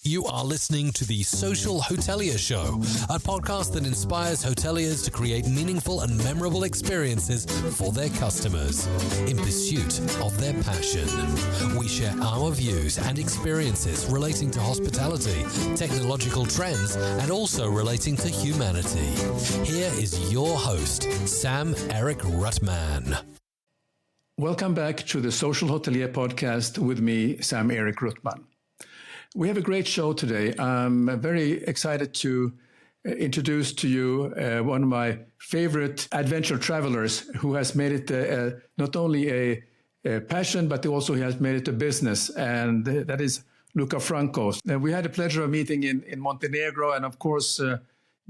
You are listening to the Social Hotelier Show, a podcast that inspires hoteliers to create meaningful and memorable experiences for their customers in pursuit of their passion. We share our views and experiences relating to hospitality, technological trends, and also relating to humanity. Here is your host, Sam-Erik Ruttman. Welcome back to the Social Hotelier podcast with me, Sam-Erik Ruttman. We have a great show today. I'm very excited to introduce to you one of my favorite adventure travelers who has made it not only a passion, but also he has made it a business, and that is Luca Franco. We had the pleasure of meeting in Montenegro, and of course,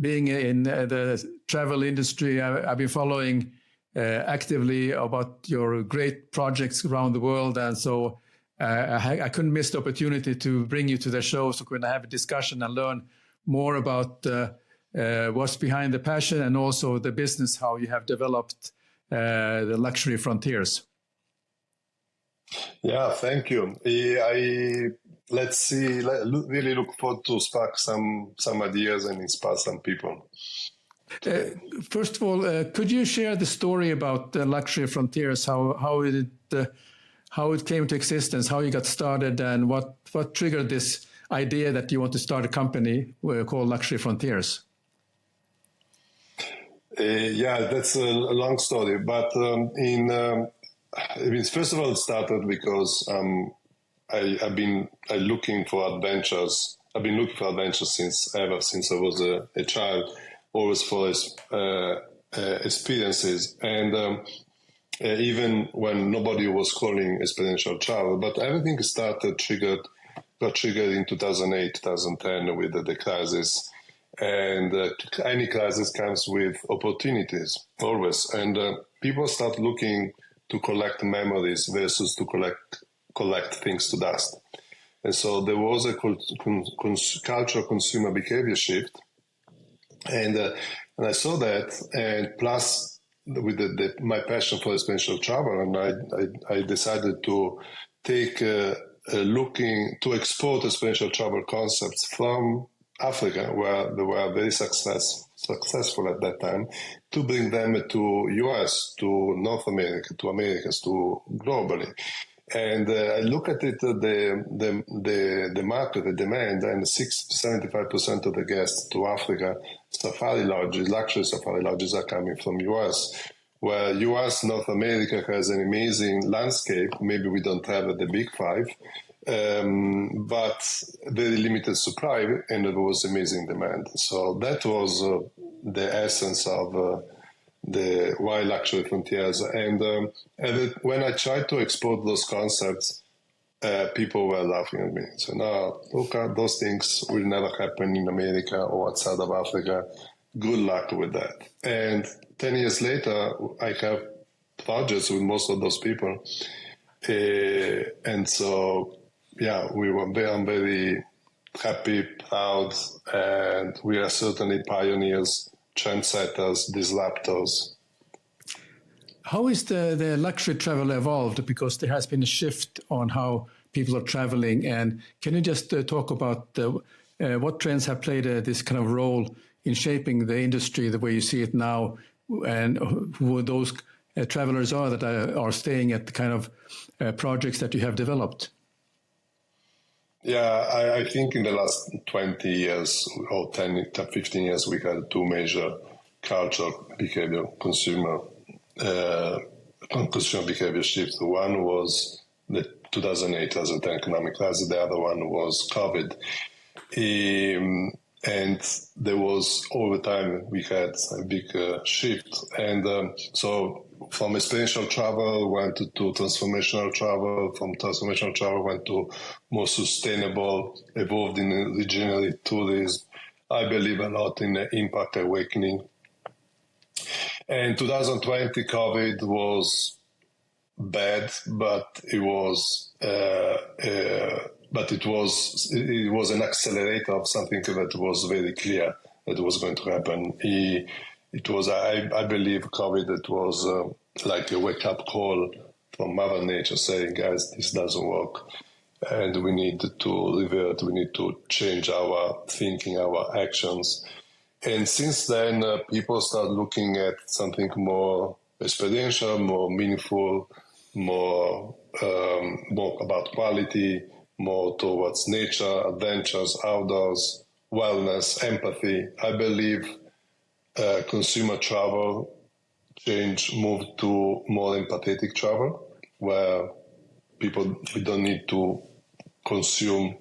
being in the travel industry, I've been following actively about your great projects around the world, and so I couldn't miss the opportunity to bring you to the show so we can have a discussion and learn more about what's behind the passion and also the business, how you have developed the luxury frontiers. Yeah, thank you. Let's see. Really look forward to spark some ideas and inspire some people. First of all, could you share the story about the luxury frontiers? How it came to existence, how you got started, and what triggered this idea that you want to start a company called Luxury Frontiers? Yeah, that's a long story. But first of all, it started because I've been looking for adventures. I've been looking for adventures since I was a child, always for experiences. And even when nobody was calling experiential travel, but everything got triggered in 2008, 2010 with the crisis. And any crisis comes with opportunities, always. And people start looking to collect memories versus to collect things to dust. And so there was a cultural consumer behavior shift. And I saw that, and plus, with my passion for experiential travel, and I decided to take to export experiential travel concepts from Africa, where they were very successful at that time, to bring them to US, to North America, to Americas, to globally. And I look at it, the market, the demand, and 75% of the guests to Africa, safari lodges, luxury safari lodges are coming from US, where US, North America has an amazing landscape. Maybe we don't have the big five, but very limited supply, and there was amazing demand. So that was the essence of the why Luxury Frontiers. And when I tried to export those concepts, people were laughing at me. So, no, Luca, those things will never happen in America or outside of Africa. Good luck with that. And 10 years later, I have projects with most of those people. And so, yeah, I'm very happy, proud, and we are certainly pioneers, trendsetters, disruptors. How is the luxury travel evolved? Because there has been a shift on how people are traveling. And can you just talk about what trends have played this kind of role in shaping the industry the way you see it now, and who those travelers are that are staying at the kind of projects that you have developed? Yeah, I think in the last 20 years or 10, 15 years, we had two major cultural behavior, consumer behavior shifts. One was the 2008-2010 economic crisis. The other one was COVID. And there was, over time, we had a big shift. And so from experiential travel went to transformational travel. From transformational travel went to more sustainable, evolved in regenerative tourism. I believe a lot in the impact awakening. And 2020 COVID was bad, but it was an accelerator of something that was very clear that was going to happen. It was, I believe, COVID, it was like a wake-up call from Mother Nature saying, guys, this doesn't work. and we need to revert, we need to change our thinking, our actions. And since then, people start looking at something more experiential, more meaningful, more about quality, more towards nature, adventures, outdoors, wellness, empathy. I believe consumer travel moved to more empathetic travel, where we don't need to consume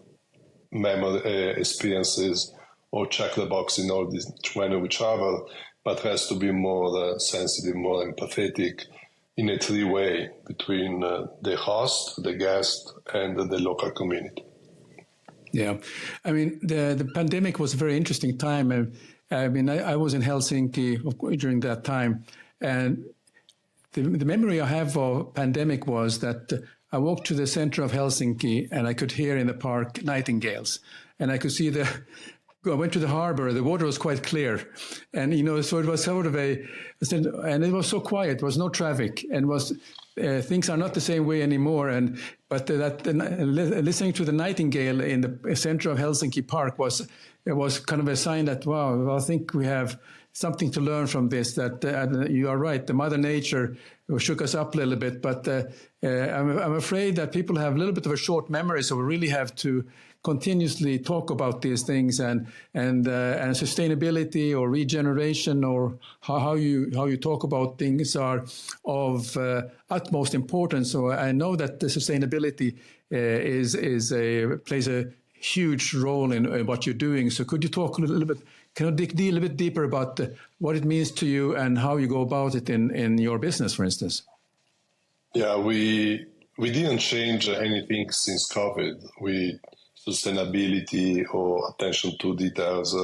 memory experiences or check the box in all this when we travel, but has to be more sensitive, more empathetic in a three-way between the host, the guest, and the local community. Yeah, I mean, the pandemic was a very interesting time. I mean, I was in Helsinki during that time, and the memory I have of pandemic was that I walked to the center of Helsinki and I could hear in the park nightingales, and I could see I went to the harbor. The water was quite clear, and so it was sort of and it was so quiet. There was no traffic, and things are not the same way anymore. But listening to the nightingale in the center of Helsinki Park was kind of a sign that I think we have something to learn from this. That you are right. The Mother Nature shook us up a little bit, but I'm afraid that people have a little bit of a short memory, so we really have to continuously talk about these things and sustainability or regeneration or how you talk about things are of utmost importance. So I know that the sustainability plays a huge role in what you're doing. So could you talk a little bit? Can you dig a little bit deeper about what it means to you and how you go about it in your business, for instance? Yeah, we didn't change anything since COVID. Sustainability or attention to details,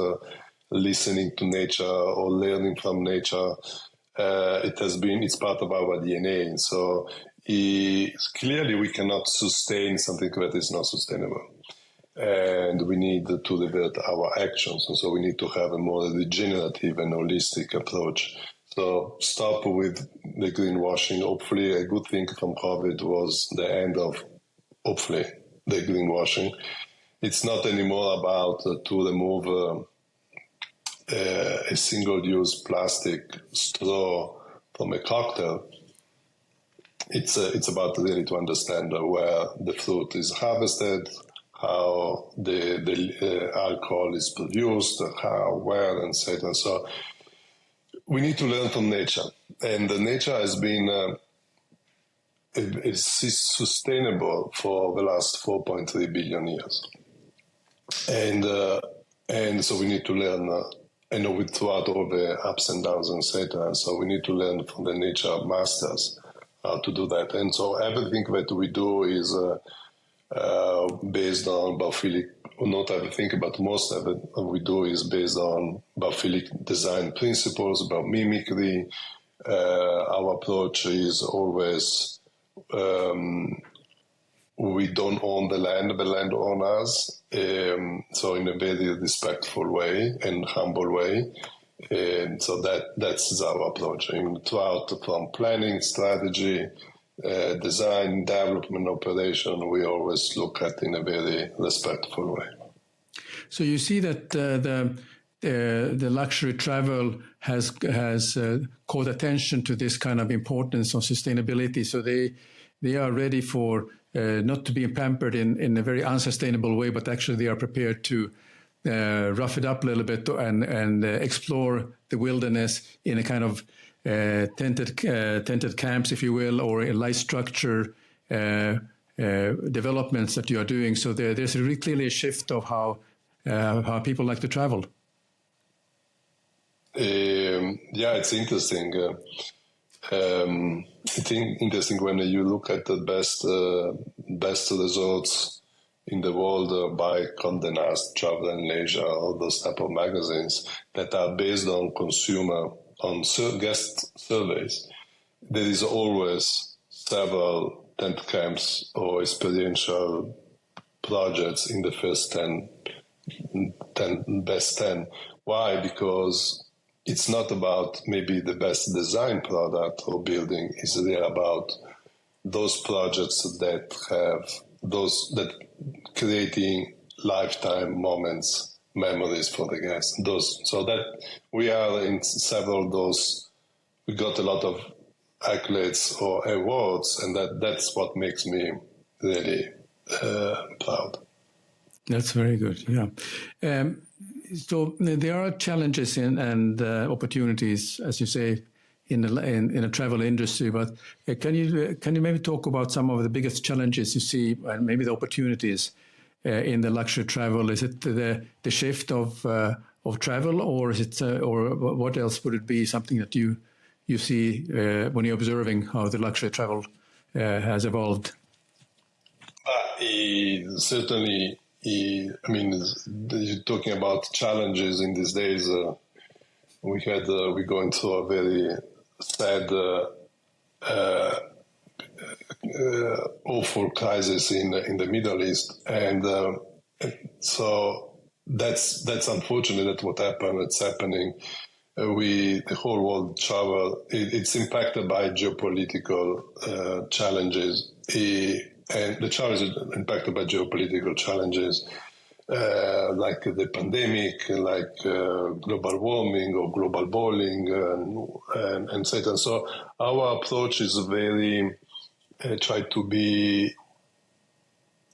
listening to nature or learning from nature, it's part of our DNA. So clearly we cannot sustain something that is not sustainable. And we need to revert our actions. And so we need to have a more regenerative and holistic approach. So stop with the greenwashing. Hopefully a good thing from COVID was the end of, hopefully, the greenwashing. It's not anymore about to remove a single-use plastic straw from a cocktail. It's about really to understand where the fruit is harvested, how the alcohol is produced, how, where, etc. So we need to learn from nature, and the nature has been is sustainable for the last 4.3 billion years. And so we need to learn, throughout all the ups and downs, etc. So we need to learn from the nature masters how to do that. And so everything that we do is based on biophilic, not everything, but most of it we do is based on biophilic design principles, about mimicry. Our approach is always we don't own the land owns us. So in a very respectful way and humble way. And so that's our approach. And throughout, from planning, strategy, design, development, operation, we always look at in a very respectful way. So you see that the luxury travel has called attention to this kind of importance of sustainability. So they are ready for not to be pampered in a very unsustainable way, but actually they are prepared to rough it up a little bit and explore the wilderness in a kind of tented camps, if you will, or a light structure developments that you are doing. So there's really clearly a shift of how people like to travel. Yeah, it's interesting. It's interesting when you look at the best resorts in the world by Condé Nast, Travel and Leisure, all those type of magazines that are based on guest surveys. There is always several tent camps or experiential projects in the first 10 best 10. Why? Because it's not about maybe the best design product or building. It's really about those projects that have that creating lifetime moments, memories for the guests. So that we are in several of those. We got a lot of accolades or awards, and that's what makes me really proud. That's very good. Yeah. So there are challenges and opportunities, as you say, in a travel industry. But can you maybe talk about some of the biggest challenges you see, and maybe the opportunities in the luxury travel? Is it the shift of travel, or is it or what else would it be? Something that you see when you're observing how the luxury travel has evolved? Certainly. I mean, you're talking about challenges in these days. We're going through a very sad, awful crisis in the Middle East, and so that's unfortunate. That's what happened. It's happening. The whole world travel. It's impacted by geopolitical challenges. And the travel is impacted by geopolitical challenges like the pandemic, like global warming or global boiling, and so on. So our approach is very try to be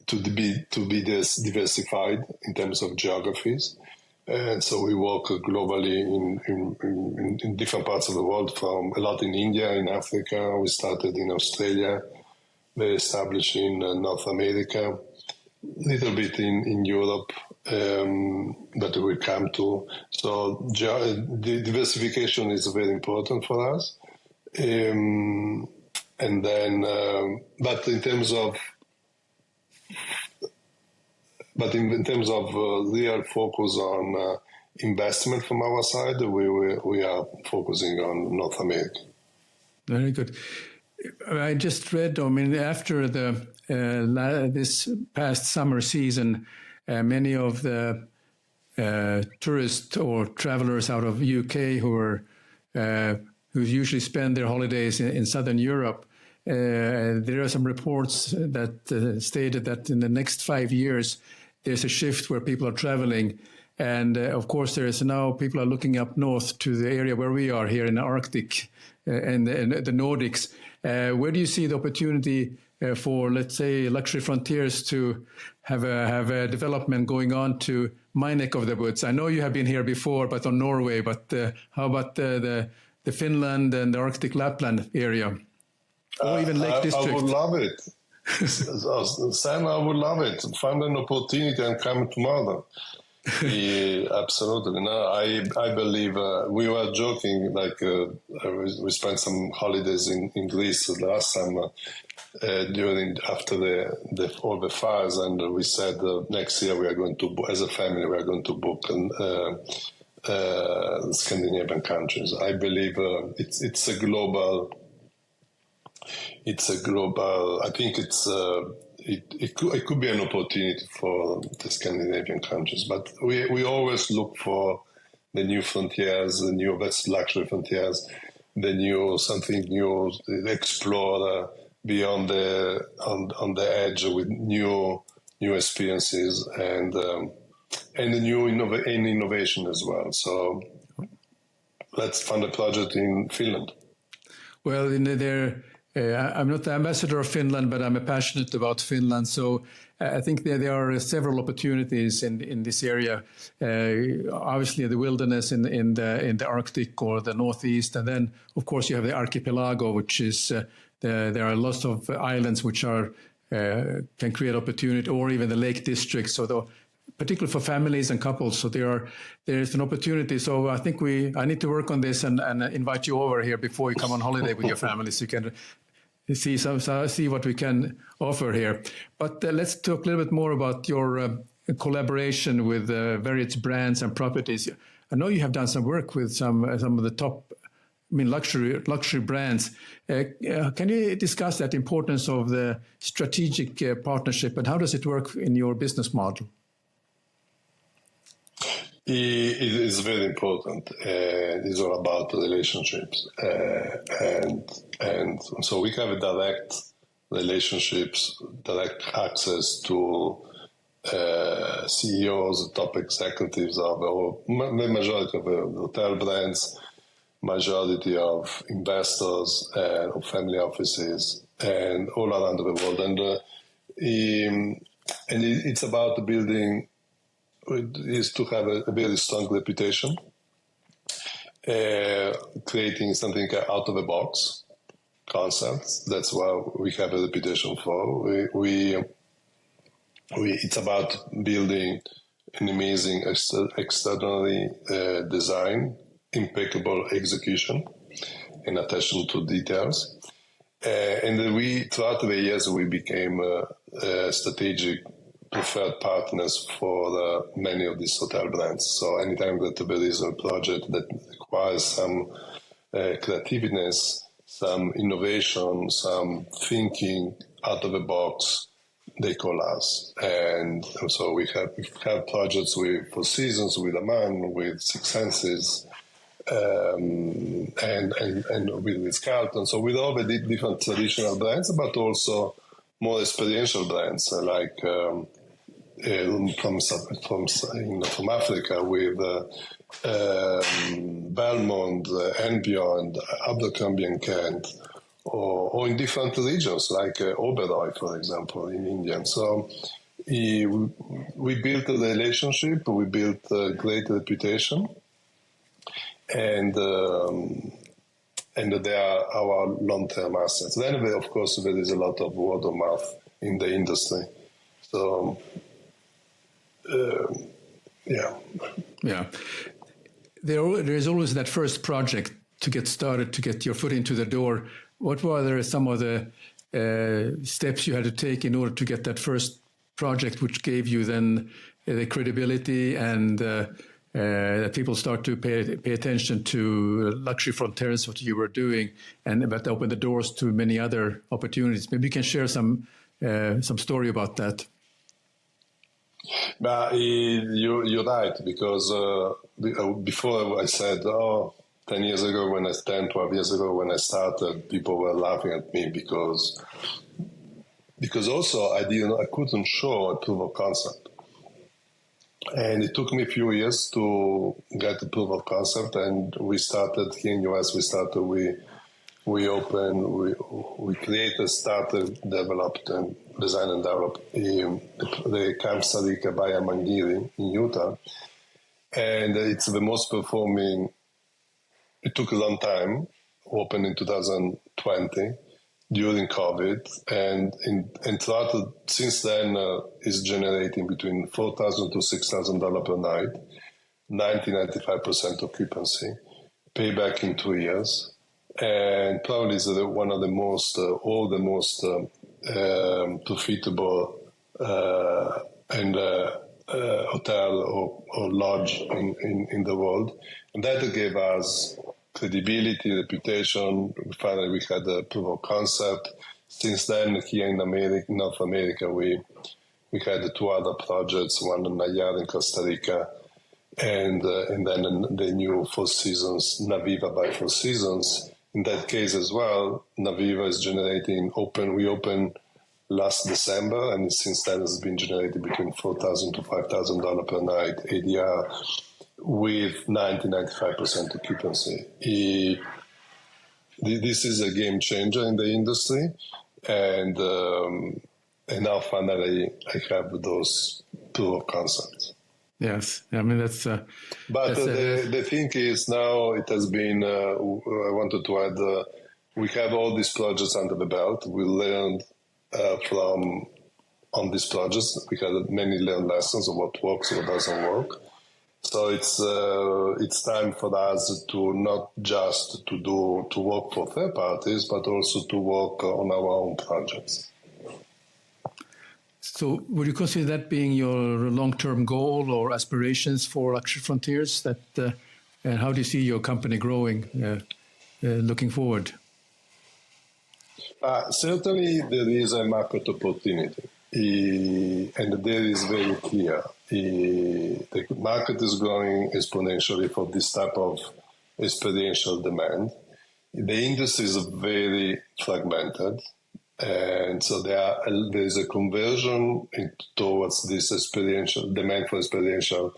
diversified in terms of geographies. And so we work globally in different parts of the world, from a lot in India, in Africa. We started in Australia. Very established in North America, a little bit in Europe, that we come to. So the diversification is very important for us. And then, but in terms of real focus on investment from our side, we are focusing on North America. Very good. I just read, after this past summer season, many of the tourists or travelers out of UK who usually spend their holidays in Southern Europe, there are some reports that stated that in the next 5 years, there's a shift where people are traveling. And of course, now people are looking up north to the area where we are here in the Arctic and the Nordics. Where do you see the opportunity for, let's say, Luxury Frontiers to have a development going on to my neck of the woods? I know you have been here before, but on Norway. But how about the Finland and the Arctic Lapland area, or even Lake District? I would love it, Sam. I would love it. Find an opportunity and come tomorrow. Absolutely. No, I believe we were joking, like we spent some holidays in Greece last summer after all the fires, and we said next year we are going to, as a family, we are going to book Scandinavian countries. I believe it's a global. I think it could be an opportunity for the Scandinavian countries, but we always look for the new frontiers, the new luxury frontiers, something new, explore beyond on the edge with new experiences and the new innovation as well. So let's fund a project in Finland. Well, I'm not the ambassador of Finland, but I'm passionate about Finland. So I think there are several opportunities in this area. Obviously, the wilderness in the Arctic or the Northeast, and then of course you have the archipelago, which is there are lots of islands which can create opportunity, or even the Lake District. So particularly for families and couples. So there's an opportunity. So I think I need to work on this and invite you over here before you come on holiday with your family, so you can see what we can offer here. But let's talk a little bit more about your collaboration with various brands and properties. I know you have done some work with some of the top, luxury brands. Can you discuss that importance of the strategic partnership, and how does it work in your business model? It is very important. It's all about relationships, and so we have a direct relationships, direct access to CEOs, top executives of the majority of hotel brands, majority of investors and family offices, and all around the world. And it's about building, is to have a very strong reputation, creating something out of the box concepts. That's what we have a reputation for. It's about building an amazing externally design, impeccable execution, and attention to details. And throughout the years, we became strategic preferred partners for many of these hotel brands. So anytime that there is a project that requires some creativeness, some innovation, some thinking out of the box, they call us. And so we have projects with Four Seasons, with Aman, with Six Senses, and with Carlton. So with all the different traditional brands, but also more experiential brands like from Africa with Belmond and beyond, Abercrombie & Kent, or in different regions like Oberoi, for example, in India. So we built a relationship, we built a great reputation, and they are our long-term assets. Then, of course, there is a lot of word of mouth in the industry. So, yeah. There is always that first project to get started, to get your foot into the door. What were some of the steps you had to take in order to get that first project, which gave you then the credibility and that people start to pay attention to Luxury Frontiers, what you were doing, and that opened the doors to many other opportunities? Maybe you can share some story about that. But you're right, because before I said, 10 years ago, 12 years ago, when I started, people were laughing at me because also I couldn't show a proof of concept. And it took me a few years to get the proof of concept, and we started here in US. We created, started, developed, and designed and developed the Camp Sarika by Amangiri in Utah, and it's the most performing. It took a long time. Opened in 2020 during COVID, and throughout since then is generating between $4,000 to $6,000 per night, 95% occupancy, payback in 2 years, and probably is one of the most profitable hotel or lodge in the world, and that gave us credibility, reputation. Finally, we had a proof of concept. Since then, here in North America, we had 2 other projects, one in Nayar in Costa Rica, and then the new Four Seasons, Naviva by Four Seasons. In that case as well, Naviva is generating we opened last December, and since then has been generating between $4,000 to $5,000 per night ADR with 95% occupancy. This is a game changer in the industry, and now finally I have those proof of concepts. Yes, I mean that's. But the thing is, now it has been. I wanted to add. We have all these projects under the belt. We learned on these projects. We had many learned lessons of what works, what doesn't work. So it's time for us to not just to work for third parties, but also to work on our own projects. So would you consider that being your long-term goal or aspirations for Luxury Frontiers? And how do you see your company growing looking forward? Certainly there is a market opportunity, and there is very clear. The market is growing exponentially for this type of experiential demand. The industry is very fragmented, And so there is a conversion towards this experiential demand for experiential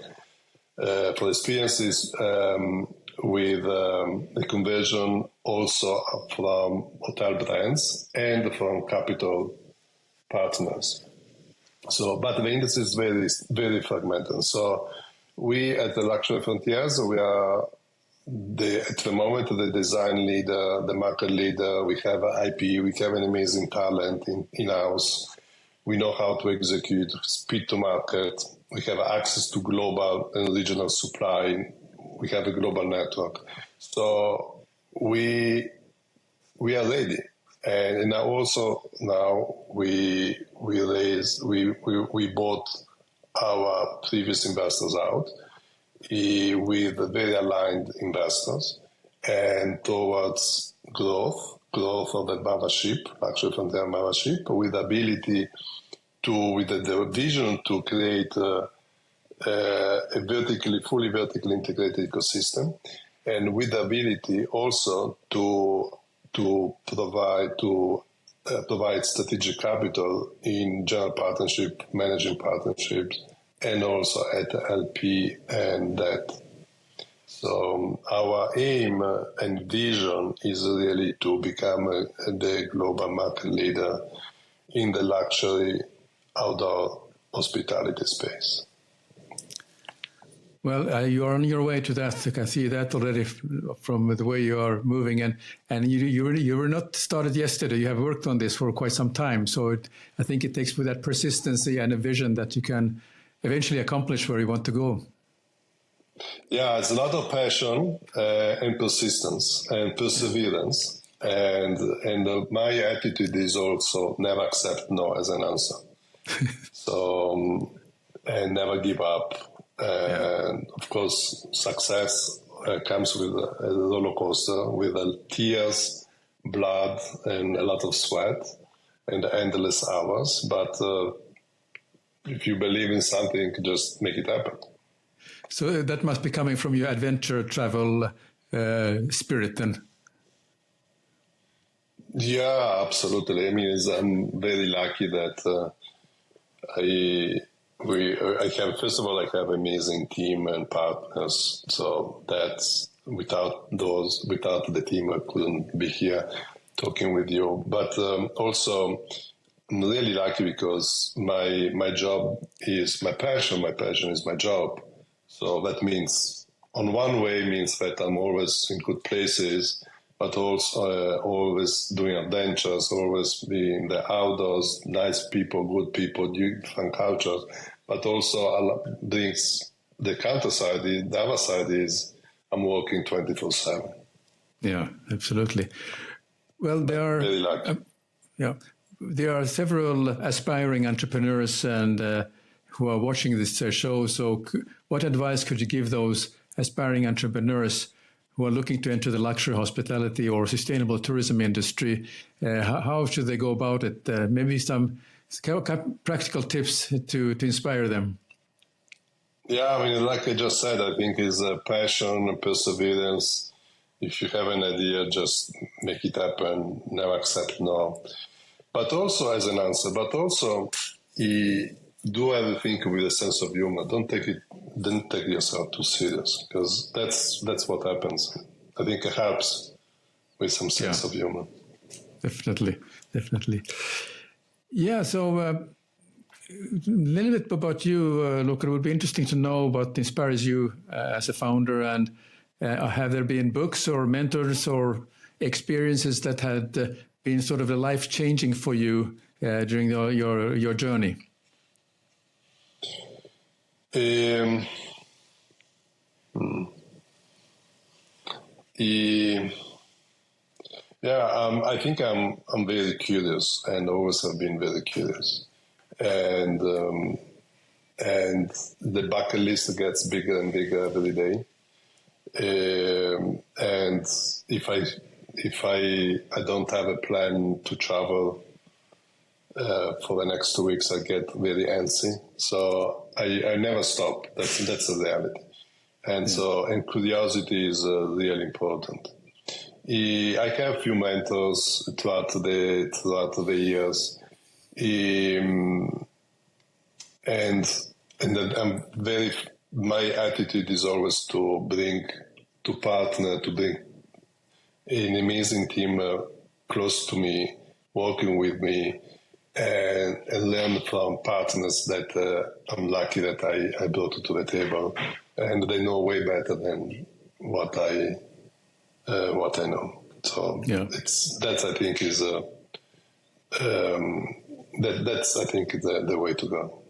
for experiences, with the conversion also from hotel brands and from capital partners. So, but the industry is very, very fragmented. So we at the Luxury Frontiers, we are at the moment the design leader, the market leader. We have IP, we have an amazing talent in-house. We know how to execute, speed to market. We have access to global and regional supply. We have a global network. So we are ready. And now we bought our previous investors out with very aligned investors and towards growth of the mothership, Luxury Frontier mothership, with ability with the vision to create a fully vertically integrated ecosystem, and with the ability also to provide strategic capital in general partnership, managing partnerships, and also at LP and debt. So our aim and vision is really to become the global market leader in the luxury outdoor hospitality space. Well, you are on your way to that. I can see that already from the way you are moving, and you were not started yesterday. You have worked on this for quite some time. So I think it takes with that persistency and a vision that you can eventually accomplish where you want to go. Yeah, it's a lot of passion and persistence and perseverance, and my attitude is also never accept no as an answer. So and never give up. And of course, success comes with a roller coaster, with tears, blood, and a lot of sweat, and endless hours. But if you believe in something, just make it happen. So that must be coming from your adventure travel spirit, then. Yeah, absolutely. I mean, I'm very lucky that I have amazing team and partners. So that's without the team, I couldn't be here talking with you. But also, I'm really lucky because my job is my passion. My passion is my job. So that means, on one way, means that I'm always in good places, but also always doing adventures, always being in the outdoors, nice people, good people, different cultures. But also brings the counter side. The other side is I'm working 24/7. Yeah, absolutely. Well, there are several aspiring entrepreneurs and who are watching this show. So, what advice could you give those aspiring entrepreneurs who are looking to enter the luxury hospitality or sustainable tourism industry? How should they go about it? Maybe some practical tips to inspire them. Yeah, I mean, like I just said, I think is passion and perseverance. If you have an idea, just make it happen. Never accept no. But also as an answer, but also do everything with a sense of humor. Don't take yourself too serious, because that's what happens. I think it helps with some sense of humor. Definitely. Yeah, so a little bit about you, Luca. It would be interesting to know what inspires you as a founder, and have there been books or mentors or experiences that had been sort of life-changing for you during your journey? I think I'm very curious, and always have been very curious, and the bucket list gets bigger and bigger every day. And if I don't have a plan to travel for the next 2 weeks, I get very antsy. So I never stop. That's the reality. And so, and curiosity is really important. I have a few mentors throughout the years, and then my attitude is always to bring an amazing team close to me, working with me, and learn from partners that I'm lucky that I brought to the table, and they know way better than what I know. So that's I think is that's I think the way to go.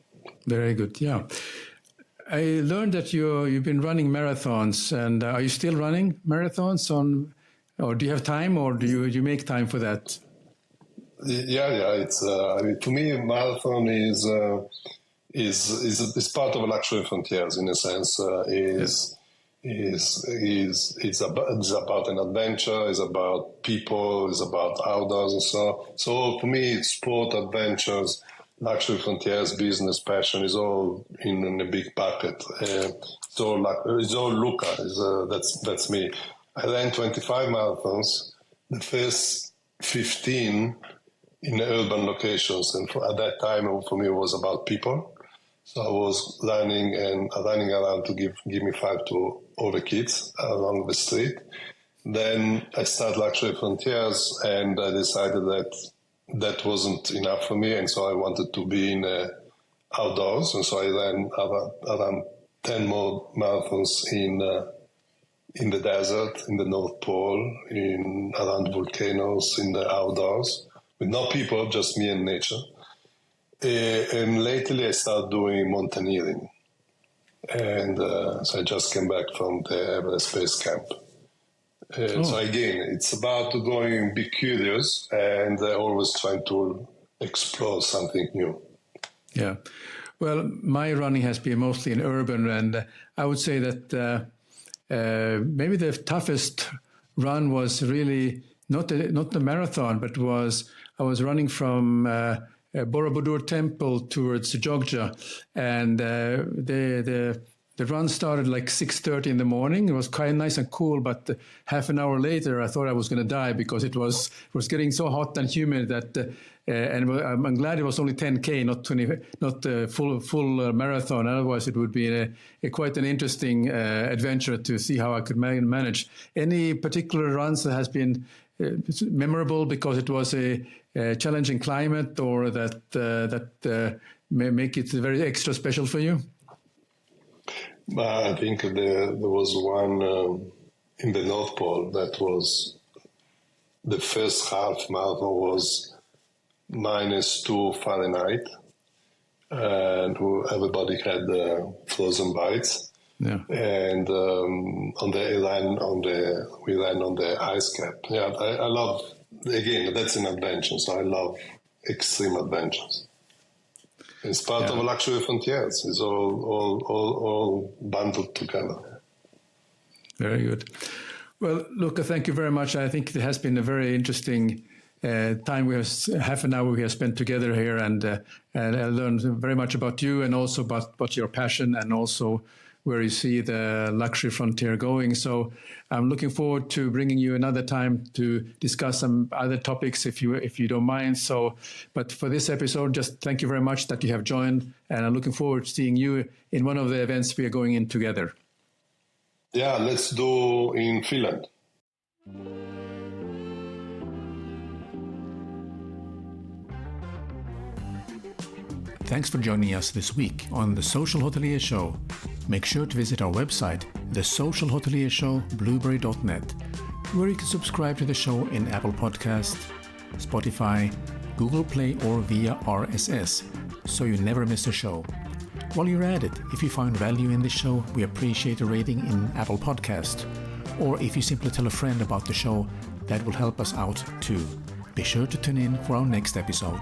Very good. Yeah, I learned that you've been running marathons, and are you still running marathons or do you have time, or do you make time for that? Yeah. It's I mean, to me, marathon is part of luxury frontiers in a sense. It's about an adventure. It's about people. It's about outdoors and so. So for me, it's sport, adventures, luxury frontiers, business, passion is all in a big bucket. It's all Luca. That's me. I ran 25 marathons. The first 15 in urban locations, and at that time for me it was about people. So I was running around to give me 5 to all the kids along the street. Then I started Luxury Frontiers, and I decided that wasn't enough for me, and so I wanted to be in outdoors, and so I ran around 10 more marathons in the desert, in the North Pole, around volcanoes, in the outdoors, with no people, just me and nature. And lately I started doing mountaineering. And so I just came back from the Everest Base Camp. So again, it's about going, be curious, and always trying to explore something new. Yeah. Well, my running has been mostly in urban, and I would say that maybe the toughest run was really not the marathon, but I was running from Borobudur Temple towards Jogja, and the run started like 6:30 in the morning. It was quite nice and cool, but half an hour later, I thought I was going to die because it was getting so hot and humid that. And I'm glad it was only 10K, not full marathon. Otherwise, it would be quite an interesting adventure to see how I could manage. Any particular runs that has been memorable because it was a challenging climate, or that may make it very extra special for you? I think there was one in the North Pole that was the first half marathon was -2 Fahrenheit, and everybody had frozen bites. Yeah. And we ran on the ice cap. Yeah, I love, again, that's an adventure, so I love extreme adventures. It's part of Luxury Frontiers. It's all bundled together. Very good. Well, Luca, thank you very much. I think it has been a very interesting time. Half an hour we have spent together here, and I learned very much about you, and also about your passion, and also where you see the luxury frontier going. So I'm looking forward to bringing you another time to discuss some other topics if you don't mind. So, but for this episode, just thank you very much that you have joined, and I'm looking forward to seeing you in one of the events we are going in together. Yeah, let's do in Finland. Thanks for joining us this week on The Social Hotelier Show. Make sure to visit our website, The Social Hotelier Show, blueberry.net, where you can subscribe to the show in Apple Podcast, Spotify, Google Play, or via RSS, so you never miss a show. While you're at it, if you find value in this show, we appreciate a rating in Apple Podcast. Or if you simply tell a friend about the show, that will help us out too. Be sure to tune in for our next episode.